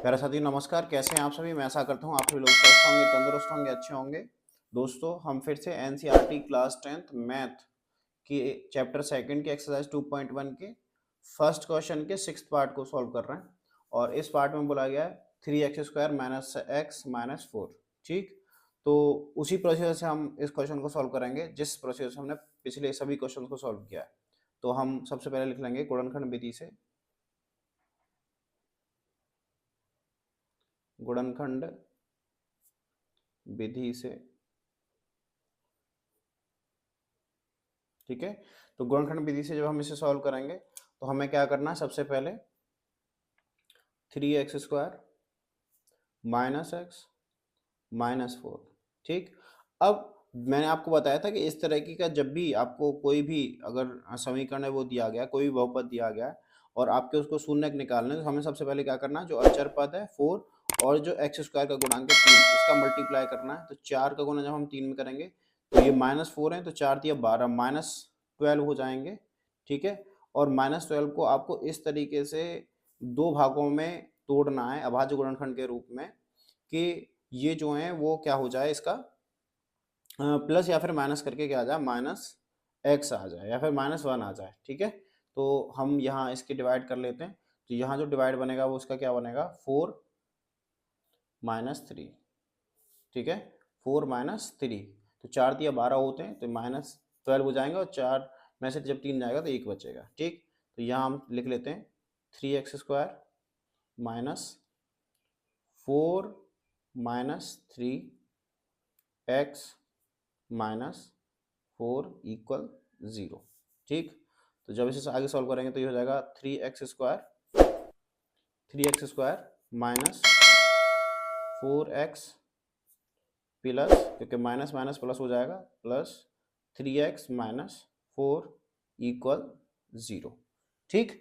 प्यारे साथियों नमस्कार, कैसे हैं आप सभी। मैं आशा करता हूँ आप सभी लोग स्वस्थ होंगे, तंदुरुस्त होंगे, अच्छे होंगे। दोस्तों हम फिर से एनसीईआरटी क्लास 10th मैथ की चैप्टर सेकंड के एक्सरसाइज 2.1 के फर्स्ट क्वेश्चन के सिक्स्थ पार्ट को सॉल्व कर रहे हैं। और इस पार्ट में बोला गया है 3x² माइनस एक्स माइनस 4। ठीक, तो उसी प्रोसीजर से हम इस क्वेश्चन को सॉल्व करेंगे जिस प्रोसीजर से हमने पिछले सभी क्वेश्चन को सॉल्व किया है। तो हम सबसे पहले लिख लेंगे गुणनखंड विधि से। गुणनखंड विधि से, ठीक है। तो गुणनखंड विधि से जब हम इसे सॉल्व करेंगे तो हमें क्या करना है, सबसे पहले 3x² माइनस एक्स माइनस 4। ठीक, अब मैंने आपको बताया था कि इस तरह की का जब भी आपको कोई भी अगर समीकरण है वो दिया गया, कोई भी बहुपद दिया गया है और आपके उसको शून्य निकालना है, तो हमें सबसे पहले क्या करना है, जो अचर पद है 4 और जो x² का गुणांक है 3, इसका मल्टीप्लाई करना है। तो 4 का गुणा जब हम 3 में करेंगे तो ये -4 है, तो 4 दिया 12 -12 हो जाएंगे। ठीक है, और -12 को आपको इस तरीके से दो भागों में तोड़ना है अभाज्य गुणनखंड के रूप में कि ये जो है वो क्या हो जाए, इसका प्लस या फिर माइनस करके क्या आ जाए, -x आ जाए या फिर -1 आ जाए। ठीक है, तो हम यहाँ इसके डिवाइड कर लेते हैं। तो यहाँ जो डिवाइड बनेगा वो उसका क्या बनेगा, 4 -3। ठीक है, 4 -3, तो 4 दिया 12 होते हैं, तो -12 हो जाएंगे और 4 में से जब 3 जाएगा तो 1 बचेगा। ठीक, तो यहाँ हम लिख लेते हैं 3x² minus 4 -3 x minus 4 equal 0। ठीक, तो जब इसे आगे सॉल्व करेंगे तो ये हो जाएगा 3x² माइनस 4x प्लस, क्योंकि माइनस माइनस प्लस हो जाएगा, प्लस 3x माइनस 4 इक्वल 0। ठीक,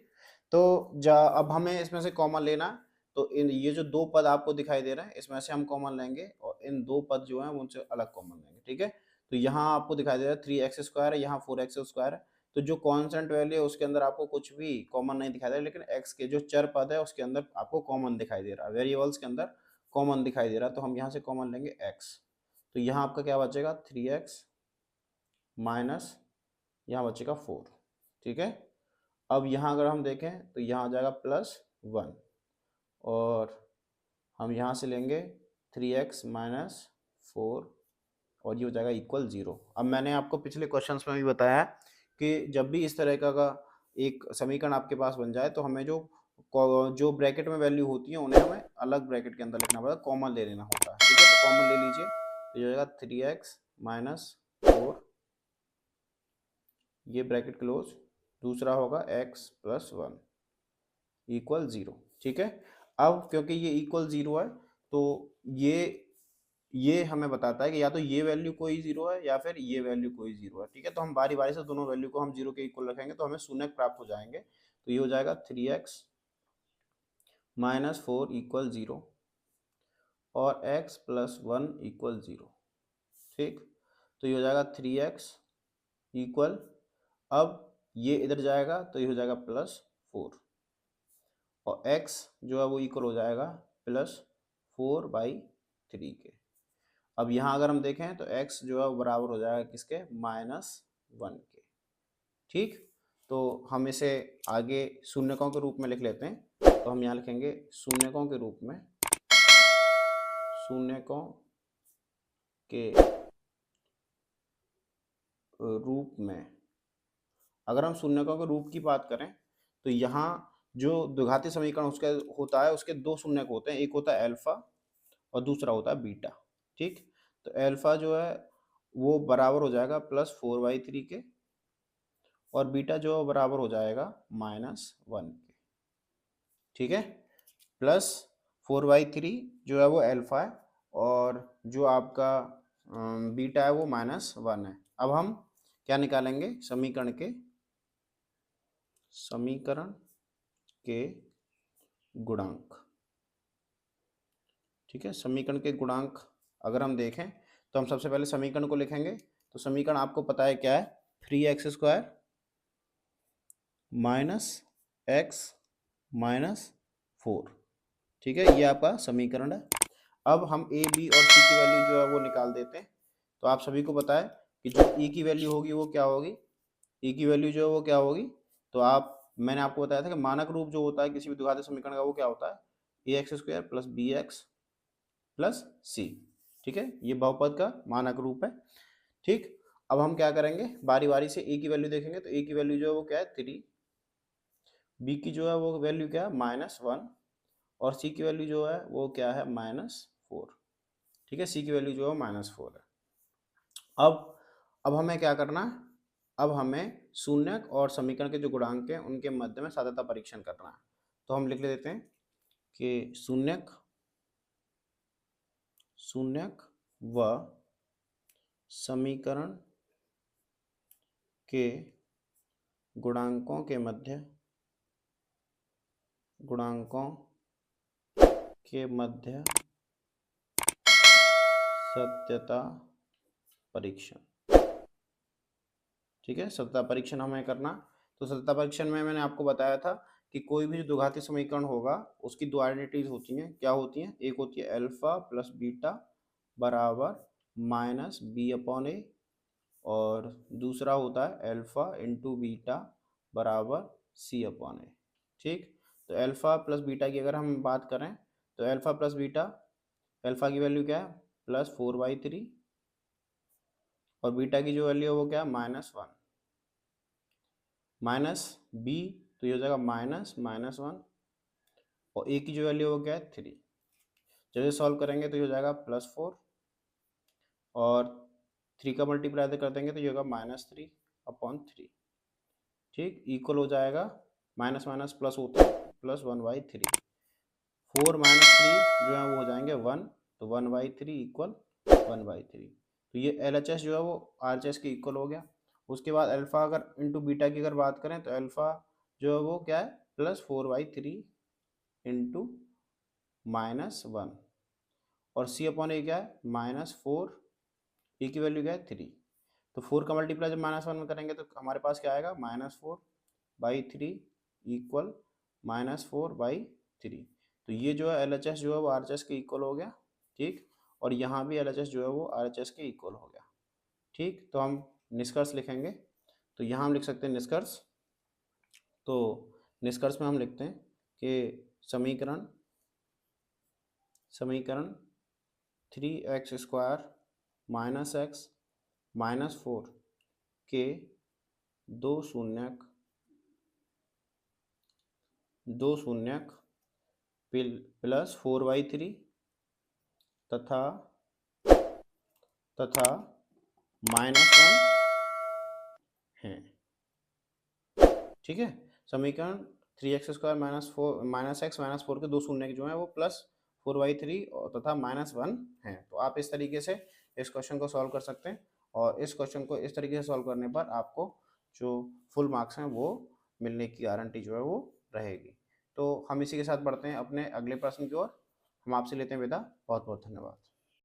तो अब हमें इसमें से कॉमन लेना है। तो इन ये जो दो पद आपको दिखाई दे रहे हैं इसमें से हम कॉमन लेंगे और इन दो पद जो हैं उनसे अलग कॉमन लेंगे। ठीक है, तो यहाँ आपको दिखाई दे रहा है 3x² है, यहाँ 4x² है। तो जो कांस्टेंट वैल्यू है उसके अंदर आपको कुछ भी कॉमन नहीं दिखाई दे रहा, लेकिन x के जो चर पद है उसके अंदर आपको कॉमन दिखाई दे रहा है, वेरिएबल्स के अंदर कॉमन दिखाई दे रहा है। तो हम यहाँ से कॉमन लेंगे x। तो यहाँ आपका क्या बचेगा, 3x माइनस यहाँ बचेगा 4। ठीक है, अब यहाँ अगर हम देखें तो यहाँ आ जाएगा +1 और हम यहाँ से लेंगे 3x माइनस 4 और ये हो जाएगा इक्वल 0। अब मैंने आपको पिछले क्वेश्चंस में भी बताया है कि जब भी इस तरह का एक समीकरण आपके पास बन जाए तो हमें जो ब्रैकेट में वैल्यू होती है उन्हें हमें अलग ब्रैकेट के अंदर लिखना पड़ेगा, कॉमन ले लेना होता है। ठीक है, तो कॉमन ले लीजिए, तो ये हो जाएगा 3x माइनस 4, ये ब्रैकेट क्लोज, दूसरा होगा x प्लस 1 इक्वल 0। ठीक है, अब क्योंकि ये इक्वल 0 है तो ये हमें बताता है कि या तो ये वैल्यू कोई 0 है या फिर ये वैल्यू कोई 0 है। ठीक है, तो हम बारी बारी से दोनों वैल्यू को हम 0 के इक्वल रखेंगे तो हमें शून्य प्राप्त हो जाएंगे। तो ये हो जाएगा 3x माइनस 4 इक्वल 0 और x प्लस 1 इक्वल 0। ठीक, तो ये हो जाएगा 3x इक्वल, अब ये इधर जाएगा तो ये हो जाएगा +4 और x जो है वो इक्वल हो जाएगा +4/3 के। अब यहाँ अगर हम देखें तो x जो है वो बराबर हो जाएगा किसके, -1 के। ठीक, तो हम इसे आगे शून्यकों के रूप में लिख लेते हैं। तो हम यहाँ लिखेंगे शून्यकों के रूप में, शून्यकों के रूप में अगर हम शून्यकों के रूप की बात करें तो यहाँ जो द्विघाती समीकरण उसका होता है उसके दो शून्यक होते हैं, एक होता है अल्फा और दूसरा होता है बीटा। ठीक, तो अल्फा जो है वो बराबर हो जाएगा +4/3 के और बीटा जो बराबर हो जाएगा -1 के। ठीक है, +4/3 जो है वो अल्फा है और जो आपका बीटा है वो -1 है। अब हम क्या निकालेंगे, समीकरण के गुणांक। ठीक है, समीकरण के गुणांक अगर हम देखें तो हम सबसे पहले समीकरण को लिखेंगे। तो समीकरण आपको पता है क्या है, 3x² माइनस x माइनस 4। ठीक है, ये आपका समीकरण है। अब हम ए बी और सी की वैल्यू जो है वो निकाल देते हैं। तो आप सभी को पता है कि जो ई की वैल्यू होगी वो क्या होगी, ई की वैल्यू जो है वो क्या होगी। तो मैंने आपको बताया था कि मानक रूप जो होता है किसी भी द्विघात समीकरण का वो क्या होता है, A X square plus B X plus C. ठीक है, ये बहुपद का मानक रूप है। ठीक, अब हम क्या करेंगे, बारी बारी से ए की वैल्यू देखेंगे। तो ए की वैल्यू जो है वो क्या है 3, बी की जो है वो वैल्यू क्या है -1, और सी की वैल्यू जो है वो क्या है -4। ठीक है, सी की वैल्यू जो है -4 है। अब हमें क्या करना है, अब हमें शून्यक और समीकरण के जो गुणांक हैं उनके मध्य में साध्यता परीक्षण करना है। तो हम लिख लेते हैं कि शून्यक व समीकरण के गुणांकों के मध्य सत्यता परीक्षण। ठीक है, सत्यता परीक्षण हमें करना। तो सत्यता परीक्षण में मैंने आपको बताया था कि कोई भी जो द्विघाती समीकरण होगा उसकी दो आइडेंटिटीज होती हैं। क्या होती हैं, एक होती है अल्फा प्लस बीटा बराबर माइनस बी अपॉन ए, और दूसरा होता है अल्फा इंटू बीटा बराबर सी अपॉन ए। ठीक, तो अल्फा प्लस बीटा की अगर हम बात करें तो अल्फा प्लस बीटा, अल्फा की वैल्यू क्या है +4/3, और बीटा की जो वैल्यू है वो क्या है -1, माइनस बी, तो ये हो जाएगा -1, और ए की जो वैल्यू है वो क्या है 3। जब ये सॉल्व करेंगे तो ये हो जाएगा +4, और 3 का मल्टीप्लाई कर देंगे तो ये होगा -3/3। ठीक, इक्वल हो जाएगा, माइनस माइनस प्लस होता है, +1/3। 4 - 3 जो है वो हो जाएंगे 1, तो 1/3 इक्वल 1/3। तो ये LHS जो है वो RHS के इक्वल हो गया। उसके बाद अल्फा अगर इंटू बीटा की अगर बात करें तो अल्फा जो है वो क्या है +4/3 इंटू -1, और सी अपॉन ए क्या है -4, ए की वैल्यू क्या है 3। तो 4 का मल्टीप्लाई जब -1 में करेंगे तो हमारे पास क्या आएगा -4/3 इक्वल -4/3। तो ये जो है LHS जो है वो RHS के इक्वल हो गया। ठीक, और यहाँ भी LHS जो है वो RHS के इक्वल हो गया। ठीक, तो हम निष्कर्ष लिखेंगे। तो यहाँ हम लिख सकते हैं निष्कर्ष। तो निष्कर्ष में हम लिखते हैं कि समीकरण 3x² - x -4 के दो शून्यक +4/3 तथा -1 है। ठीक है, समीकरण 3x² -x -4 के दो शून्यक जो है वो +4/3 तथा -1 है। तो आप इस तरीके से इस क्वेश्चन को सॉल्व कर सकते हैं, और इस क्वेश्चन को इस तरीके से सॉल्व करने पर आपको जो फुल मार्क्स हैं वो मिलने की गारंटी जो है वो रहेगी। तो हम इसी के साथ बढ़ते हैं अपने अगले प्रश्न की ओर। हम आपसे लेते हैं विदा। बहुत बहुत धन्यवाद।